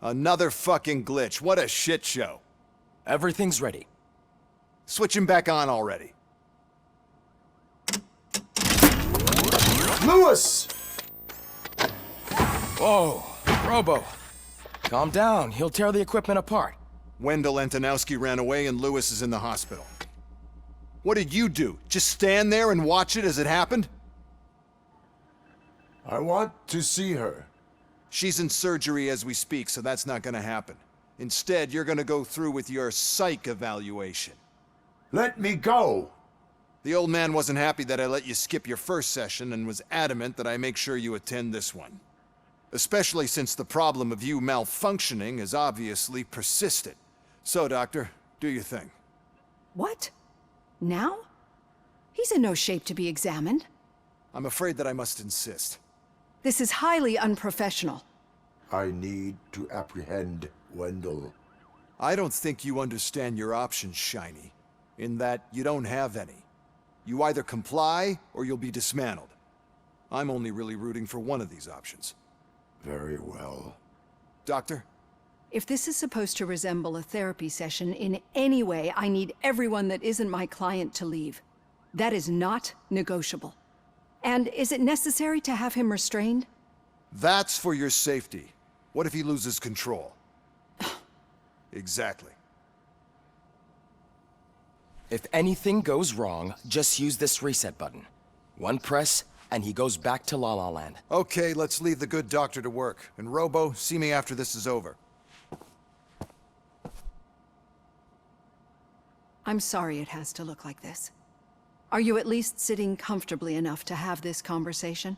Another fucking glitch. What a shit show. Everything's ready. Switch him back on already. Lewis! Whoa, Robo. Calm down, he'll tear the equipment apart. Wendell Antonowski ran away and Lewis is in the hospital. What did you do? Just stand there and watch it as it happened? I want to see her. She's in surgery as we speak, so that's not gonna happen. Instead, you're gonna go through with your psych evaluation. Let me go! The old man wasn't happy that I let you skip your first session and was adamant that I make sure you attend this one. Especially since the problem of you malfunctioning has obviously persisted. So, Doctor, do your thing. What? Now? He's in no shape to be examined. I'm afraid that I must insist. This is highly unprofessional. I need to apprehend Wendell. I don't think you understand your options, Shiny. In that you don't have any. You either comply, or you'll be dismantled. I'm only really rooting for one of these options. Very well. Doctor? If this is supposed to resemble a therapy session in any way, I need everyone that isn't my client to leave. That is not negotiable. And is it necessary to have him restrained? That's for your safety. What if he loses control? Exactly. If anything goes wrong, just use this reset button. One press, and he goes back to La La Land. Okay, let's leave the good doctor to work. And Robo, see me after this is over. I'm sorry it has to look like this. Are you at least sitting comfortably enough to have this conversation?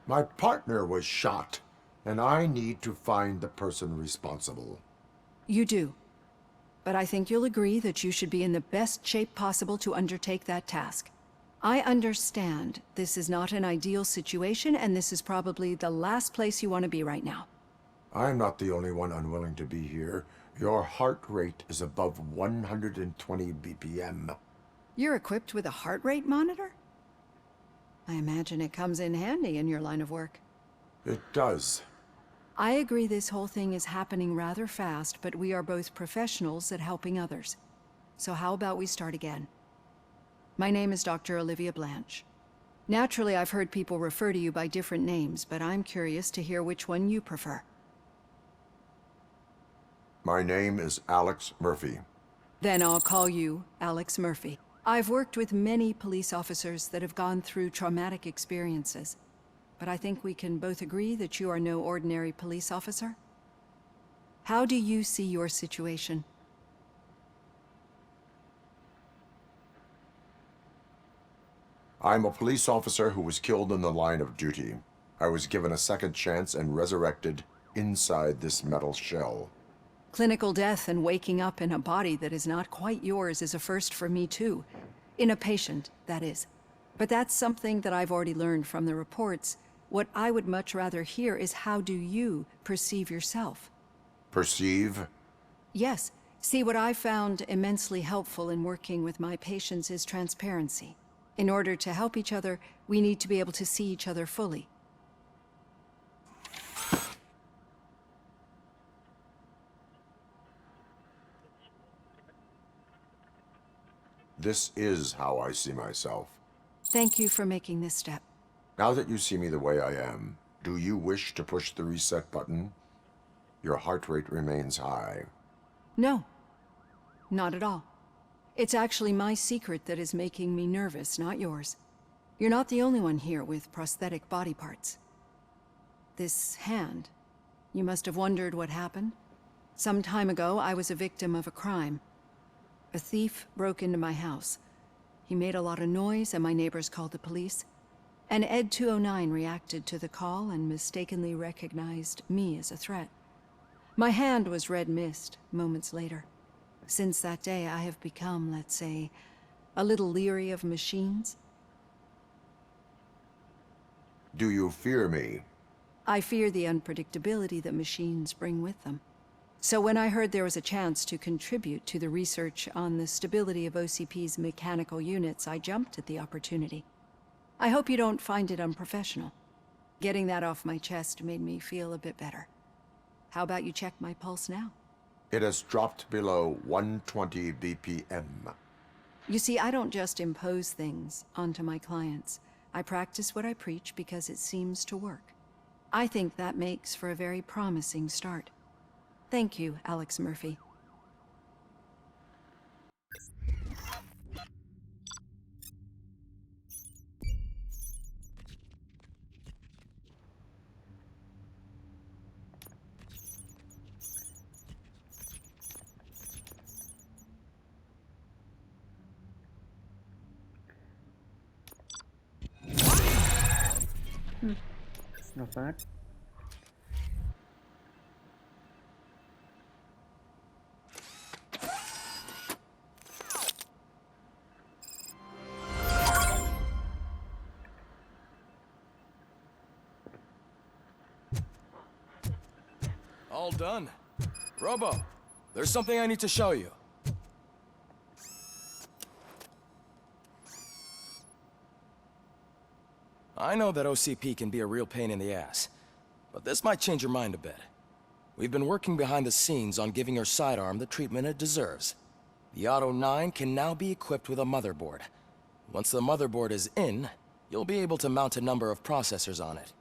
My partner was shot, and I need to find the person responsible. You do. But I think you'll agree that you should be in the best shape possible to undertake that task. I understand this is not an ideal situation, and this is probably the last place you want to be right now. I'm not the only one unwilling to be here. Your heart rate is above 120 BPM. You're equipped with a heart rate monitor? I imagine it comes in handy in your line of work. It does. I agree this whole thing is happening rather fast, but we are both professionals at helping others. So how about we start again? My name is Dr. Olivia Blanche. Naturally, I've heard people refer to you by different names, but I'm curious to hear which one you prefer. My name is Alex Murphy. Then I'll call you Alex Murphy. I've worked with many police officers that have gone through traumatic experiences, but I think we can both agree that you are no ordinary police officer. How do you see your situation? I'm a police officer who was killed in the line of duty. I was given a second chance and resurrected inside this metal shell. Clinical death and waking up in a body that is not quite yours is a first for me too. In a patient, that is. But that's something that I've already learned from the reports. What I would much rather hear is how do you perceive yourself? Perceive? Yes. See, what I found immensely helpful in working with my patients is transparency. In order to help each other, we need to be able to see each other fully. This is how I see myself. Thank you for making this step. Now that you see me the way I am, do you wish to push the reset button? Your heart rate remains high. No, not at all. It's actually my secret that is making me nervous, not yours. You're not the only one here with prosthetic body parts. This hand, you must have wondered what happened. Some time ago, I was a victim of a crime. A thief broke into my house. He made a lot of noise and my neighbors called the police. And Ed 209 reacted to the call and mistakenly recognized me as a threat. My hand was red mist moments later. Since that day, I have become, let's say, a little leery of machines. Do you fear me? I fear the unpredictability that machines bring with them. So when I heard there was a chance to contribute to the research on the stability of OCP's mechanical units, I jumped at the opportunity. I hope you don't find it unprofessional. Getting that off my chest made me feel a bit better. How about you check my pulse now? It has dropped below 120 BPM. You see, I don't just impose things onto my clients. I practice what I preach because it seems to work. I think that makes for a very promising start. Thank you, Alex Murphy. Not bad. All done. Robo, there's something I need to show you. I know that OCP can be a real pain in the ass, but this might change your mind a bit. We've been working behind the scenes on giving your sidearm the treatment it deserves. The Auto 9 can now be equipped with a motherboard. Once the motherboard is in, you'll be able to mount a number of processors on it.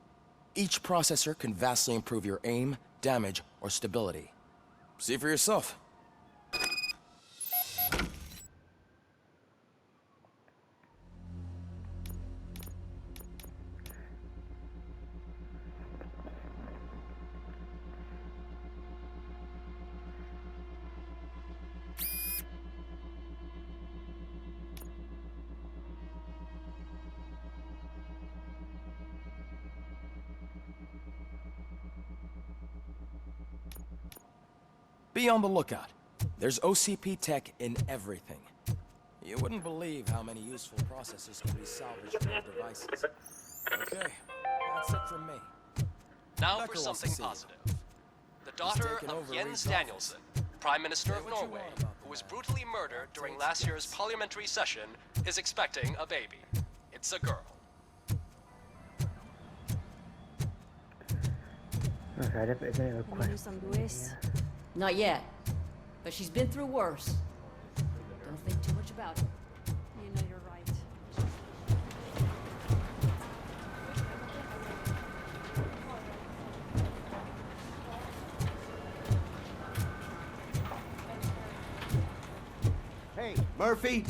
Each processor can vastly improve your aim, damage, or stability. See for yourself. Be on the lookout. There's OCP tech in everything. You wouldn't believe how many useful processors can be salvaged from your devices. Okay, that's it from me. Now Becker for wants something to see you. positive. The daughter taken of over Jens Reed's Danielson, Prime Minister Say of what you Norway, want about who was that. brutally murdered during last year's parliamentary session, is expecting a baby. It's a girl. Okay, I have a Any question. news on Luis? Not yet, but she's been through worse. Don't think too much about it. You know you're right. Hey, Murphy,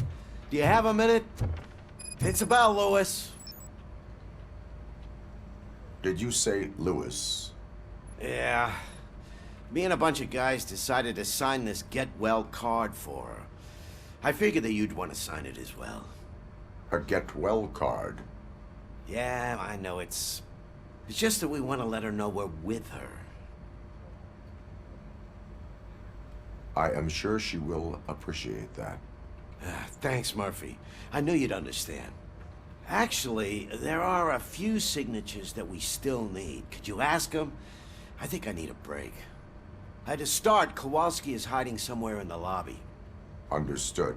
do you have a minute? It's about Louis. Did you say Lewis? Yeah. Me and a bunch of guys decided to sign this get well card for her. I figured that you'd want to sign it as well. A get well card. Yeah, I know it's just that we want to let her know we're with her. I am sure she will appreciate that. Thanks, Murphy. I knew you'd understand. Actually, there are a few signatures that we still need. Could you ask them? I think I need a break. To start, Kowalski is hiding somewhere in the lobby. Understood.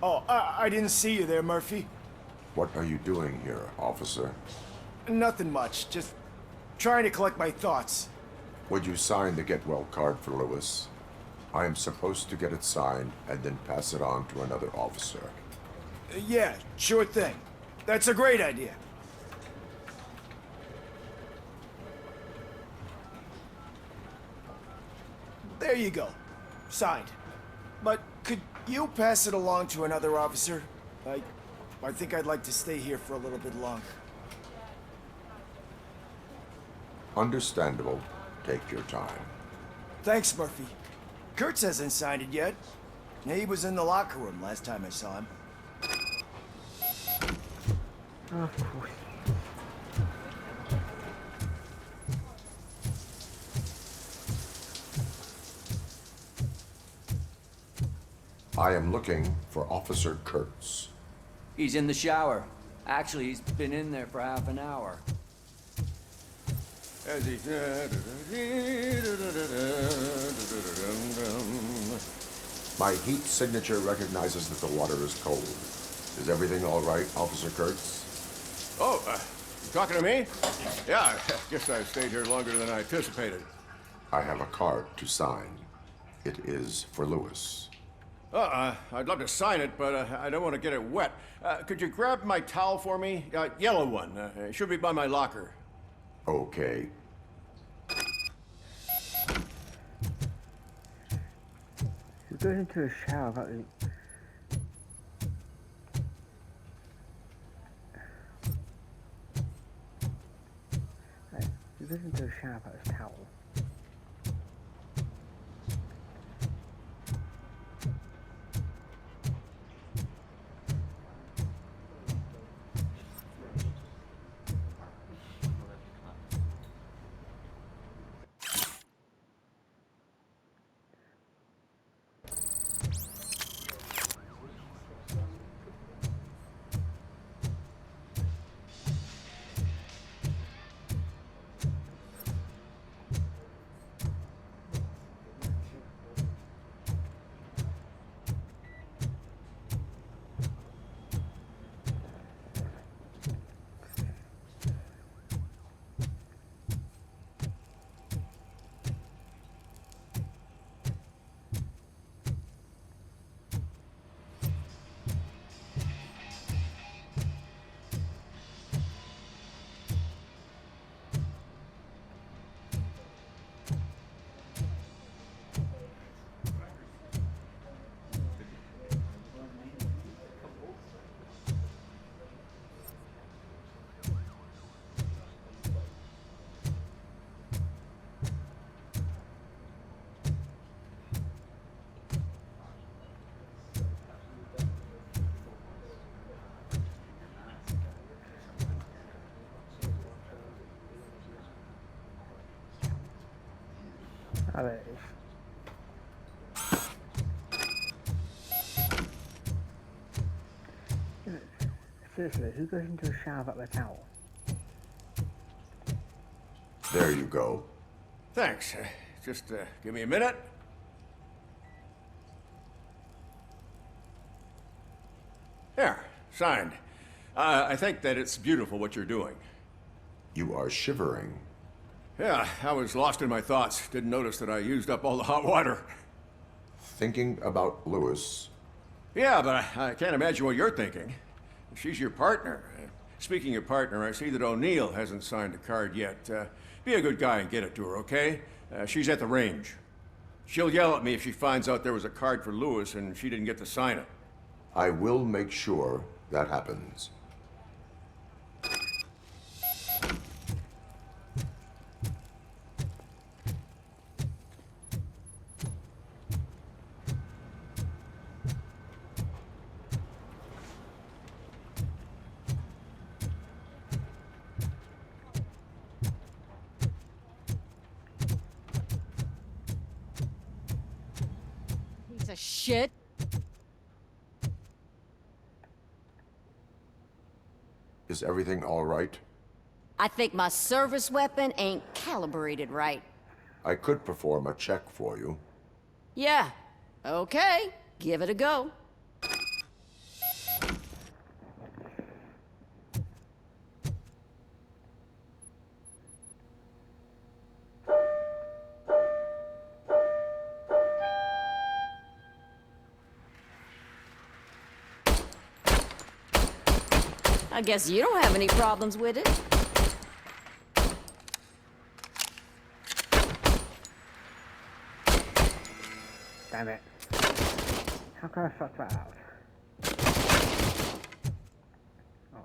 Oh, I didn't see you there, Murphy. What are you doing here, officer? Nothing much, just trying to collect my thoughts. Would you sign the get well card for Lewis? I am supposed to get it signed and then pass it on to another officer. Yeah, sure thing. That's a great idea. There you go. Signed. But could you pass it along to another officer? I think I'd like to stay here for a little bit longer. Understandable. Take your time. Thanks, Murphy. Kurtz hasn't signed it yet. He was in the locker room last time I saw him. Oh, of course. I am looking for Officer Kurtz. He's in the shower. Actually, he's been in there for half an hour. My heat signature recognizes that the water is cold. Is everything all right, Officer Kurtz? Oh, you talking to me? Yeah, I guess I stayed here longer than I anticipated. I have a card to sign. It is for Lewis. I'd love to sign it, but I don't want to get it wet. Could you grab my towel for me? Yellow one. It should be by my locker. Okay. He goes into a shower about the... Right. He goes into a shower about his towel. Oh, there it is. Seriously, who goes into a shower about their towel? There you go. Thanks. Just give me a minute. There, signed. I think that it's beautiful what you're doing. You are shivering. Yeah, I was lost in my thoughts. Didn't notice that I used up all the hot water. Thinking about Lewis. Yeah, but I can't imagine what you're thinking. She's your partner. Speaking of partner, I see that O'Neill hasn't signed a card yet. Be a good guy and get it to her, okay? She's at the range. She'll yell at me if she finds out there was a card for Lewis and she didn't get to sign it. I will make sure that happens. Piece of shit. Is everything all right? I think my service weapon ain't calibrated right. I could perform a check for you. Yeah. Okay. Give it a go. I guess you don't have any problems with it. Damn it. How can I fuck that out? Oh.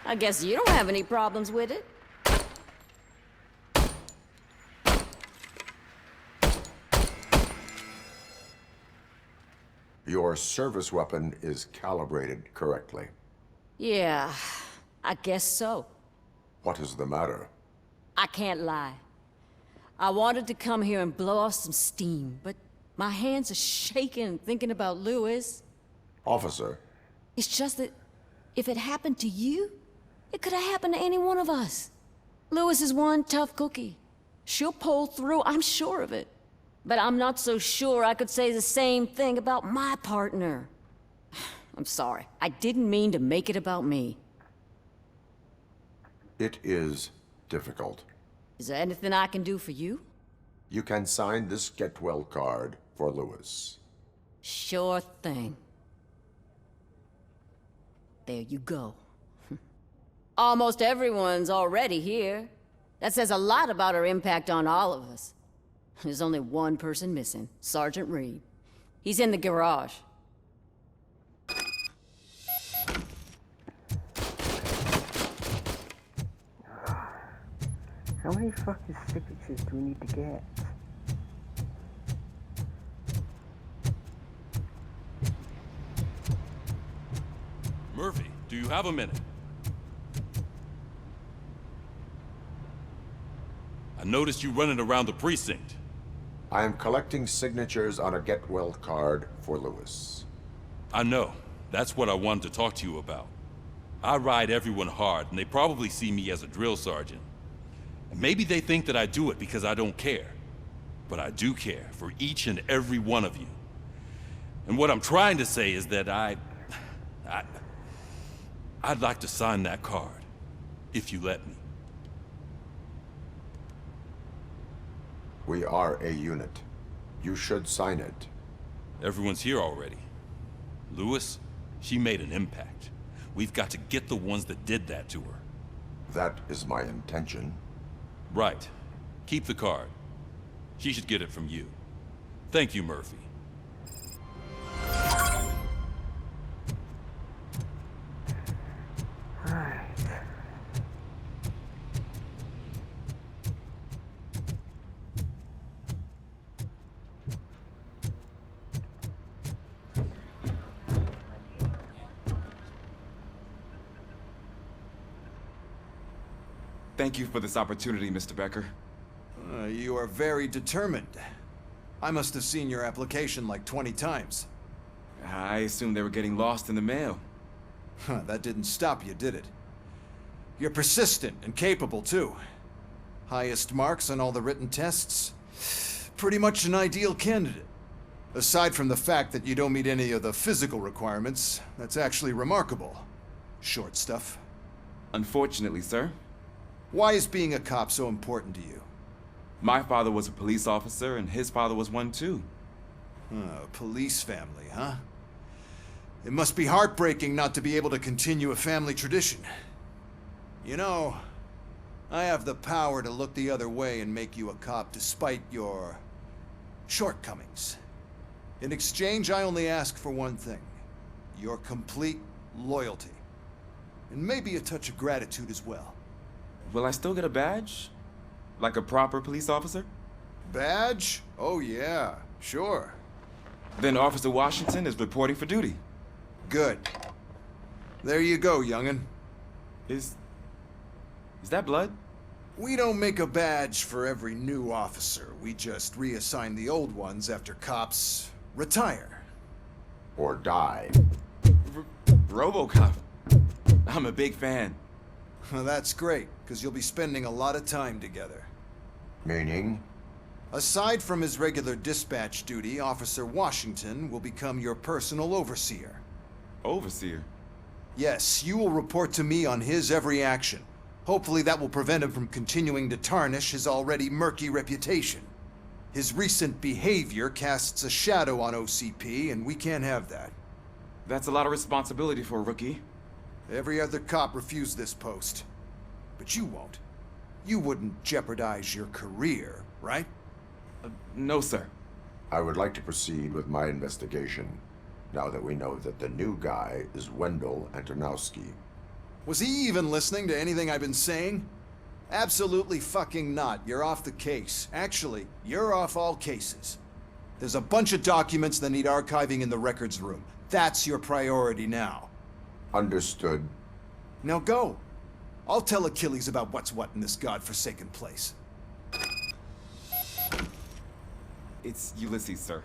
I guess you don't have any problems with it. Your service weapon is calibrated correctly. Yeah, I guess so. What is the matter? I can't lie. I wanted to come here and blow off some steam, but my hands are shaking thinking about Lewis. Officer, It's just that if it happened to you, it could have happened to any one of us. Lewis is one tough cookie. She'll pull through, I'm sure of it. But I'm not so sure I could say the same thing about my partner. I'm sorry. I didn't mean to make it about me. it is difficult. Is there anything I can do for you? You can sign this get well card for Lewis. Sure thing. There you go. Almost everyone's already here. That says a lot about her impact on all of us. There's only one person missing, Sergeant Reed. He's in the garage. How many fucking signatures do we need to get? Murphy, do you have a minute? I noticed you running around the precinct. I am collecting signatures on a get well card for Lewis. I know. That's what I wanted to talk to you about. I ride everyone hard, and they probably see me as a drill sergeant. And maybe they think that I do it because I don't care. But I do care for each and every one of you. And what I'm trying to say is that I'd like to sign that card, if you let me. We are a unit. You should sign it. Everyone's here already. Lewis, she made an impact. We've got to get the ones that did that to her. That is my intention. Right. Keep the card. She should get it from you. Thank you, Murphy. Alright. Thank you for this opportunity, Mr. Becker. You are very determined. I must have seen your application like 20 times. I assumed they were getting lost in the mail. That didn't stop you, did it? You're persistent and capable, too. Highest marks on all the written tests. Pretty much an ideal candidate. Aside from the fact that you don't meet any of the physical requirements, that's actually remarkable. Short stuff. Unfortunately, sir. Why is being a cop so important to you? My father was a police officer, and his father was one too. A police family, huh? It must be heartbreaking not to be able to continue a family tradition. You know, I have the power to look the other way and make you a cop despite your shortcomings. In exchange, I only ask for one thing. Your complete loyalty. And maybe a touch of gratitude as well. Will I still get a badge? Like a proper police officer? Badge? Oh yeah, sure. Then Officer Washington is reporting for duty. Good. There you go, young'un. Is that blood? We don't make a badge for every new officer. We just reassign the old ones after cops retire. Or die. Robocop. I'm a big fan. Well, that's great, because you'll be spending a lot of time together. Meaning? Aside from his regular dispatch duty, Officer Washington will become your personal overseer. Overseer? Yes, you will report to me on his every action. Hopefully that will prevent him from continuing to tarnish his already murky reputation. His recent behavior casts a shadow on OCP, and we can't have that. That's a lot of responsibility for a rookie. Every other cop refused this post. But you won't. You wouldn't jeopardize your career, right? No, sir. I would like to proceed with my investigation, now that we know that the new guy is Wendell Antonowski. Was he even listening to anything I've been saying? Absolutely fucking not. You're off the case. Actually, you're off all cases. There's a bunch of documents that need archiving in the records room. That's your priority now. Understood. Now go. I'll tell Achilles about what's what in this godforsaken place. It's Ulysses, sir.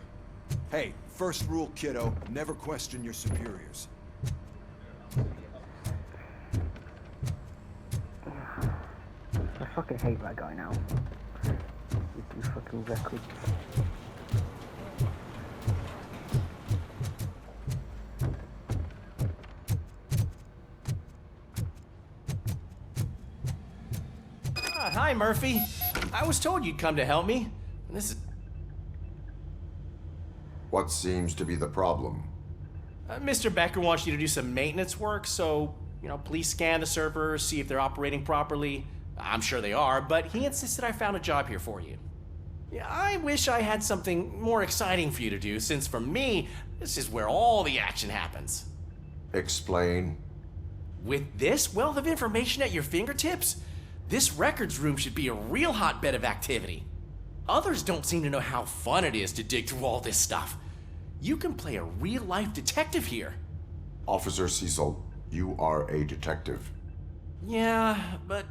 Hey, first rule, kiddo, never question your superiors. I fucking hate that guy now. With these fucking records. Hi, Murphy. I was told you'd come to help me. This is... What seems to be the problem? Mr. Becker wants you to do some maintenance work, so, please scan the servers, see if they're operating properly. I'm sure they are, but he insisted I found a job here for you. Yeah, I wish I had something more exciting for you to do, since for me, this is where all the action happens. Explain. With this wealth of information at your fingertips, this records room should be a real hotbed of activity. Others don't seem to know how fun it is to dig through all this stuff. You can play a real-life detective here. Officer Cecil, you are a detective. Yeah, but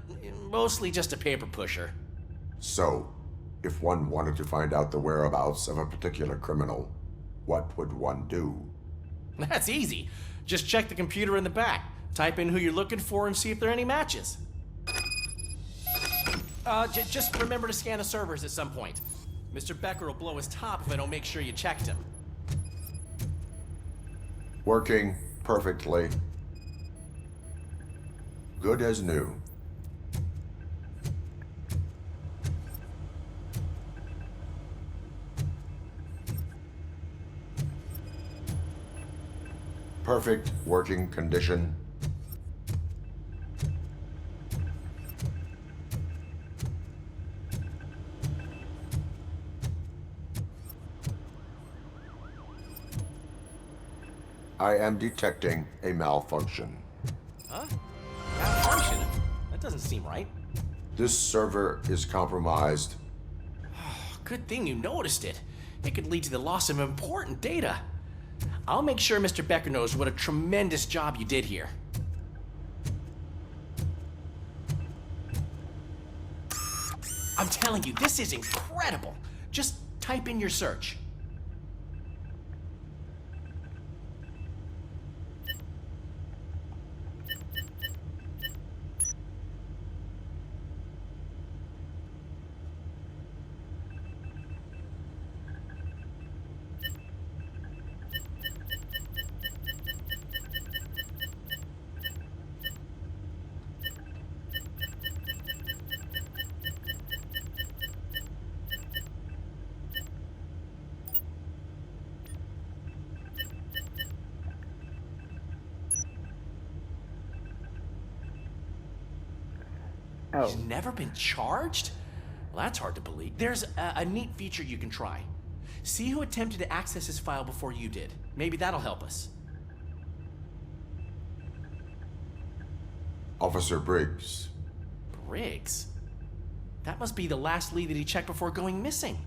mostly just a paper pusher. So, if one wanted to find out the whereabouts of a particular criminal, what would one do? That's easy. Just check the computer in the back, type in who you're looking for, and see if there are any matches. Just remember to scan the servers at some point. Mr. Becker will blow his top if I don't make sure you checked him. Working perfectly. Good as new. Perfect working condition. I am detecting a malfunction. Huh? Malfunction? That doesn't seem right. This server is compromised. Good thing you noticed it. It could lead to the loss of important data. I'll make sure Mr. Becker knows what a tremendous job you did here. I'm telling you, this is incredible. Just type in your search. Oh. He's never been charged? Well, that's hard to believe. There's a neat feature you can try. See who attempted to access his file before you did. Maybe that'll help us. Officer Briggs. Briggs? That must be the last lead that he checked before going missing.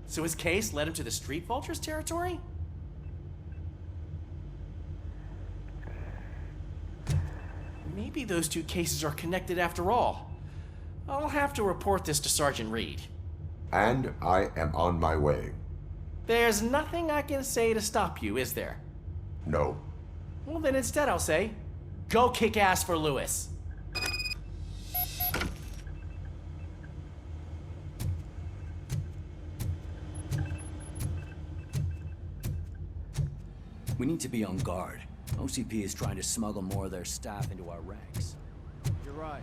So his case led him to the Street Vultures territory? Maybe those two cases are connected after all. I'll have to report this to Sergeant Reed. And I am on my way. There's nothing I can say to stop you, is there? No. Well, then instead I'll say, go kick ass for Lewis. We need to be on guard. OCP is trying to smuggle more of their staff into our ranks. You're right.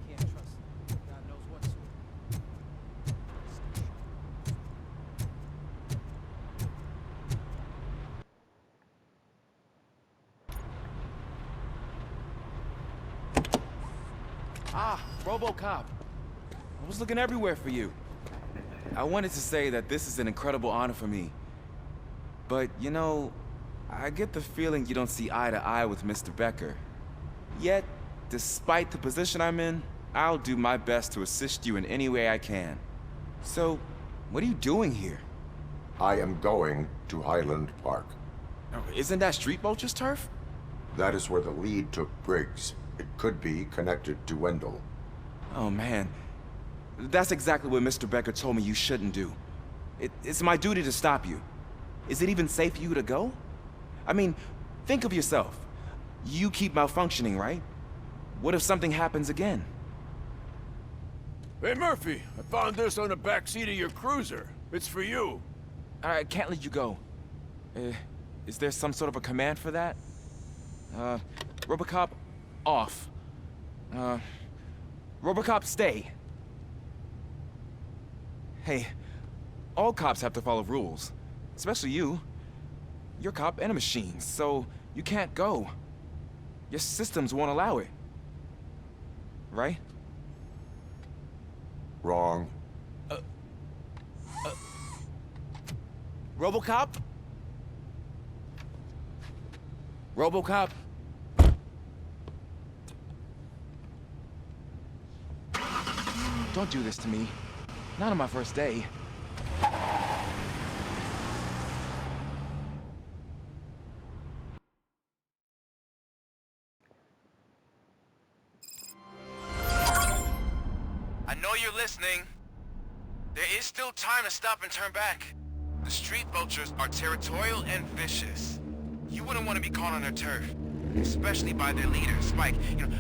Can't trust them. God knows what's. Ah, Robocop. I was looking everywhere for you. I wanted to say that this is an incredible honor for me. But, you know, I get the feeling you don't see eye to eye with Mr. Becker. Yet, despite the position I'm in, I'll do my best to assist you in any way I can. So, what are you doing here? I am going to Highland Park. Oh, isn't that Street Vulture's turf? That is where the lead took Briggs. It could be connected to Wendell. Oh man, that's exactly what Mr. Becker told me you shouldn't do. It's my duty to stop you. Is it even safe for you to go? I mean, think of yourself. You keep malfunctioning, right? What if something happens again? Hey, Murphy, I found this on the back seat of your cruiser. It's for you. I can't let you go. Is there some sort of a command for that? Robocop, off. Robocop, stay. Hey, all cops have to follow rules. Especially you. You're a cop and a machine, so you can't go. Your systems won't allow it. Right? Wrong. Robocop? Robocop? Don't do this to me. Not on my first day. I know you're listening. There is still time to stop and turn back. The street vultures are territorial and vicious. You wouldn't want to be caught on their turf, especially by their leader, Spike. You know,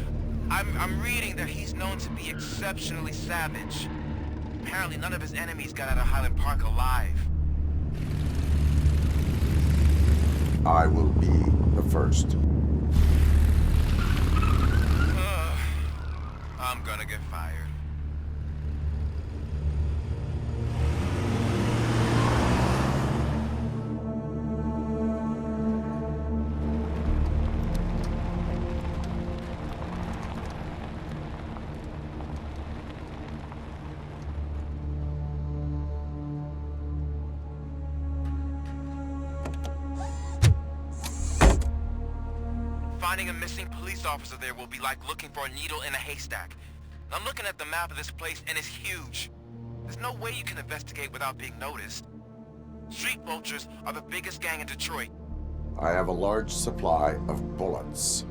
I'm reading that he's known to be exceptionally savage. Apparently none of his enemies got out of Highland Park alive. I will be the first. I'm gonna get fired. Finding a missing police officer there will be like looking for a needle in a haystack. I'm looking at the map of this place and it's huge. There's no way you can investigate without being noticed. Street vultures are the biggest gang in Detroit. I have a large supply of bullets.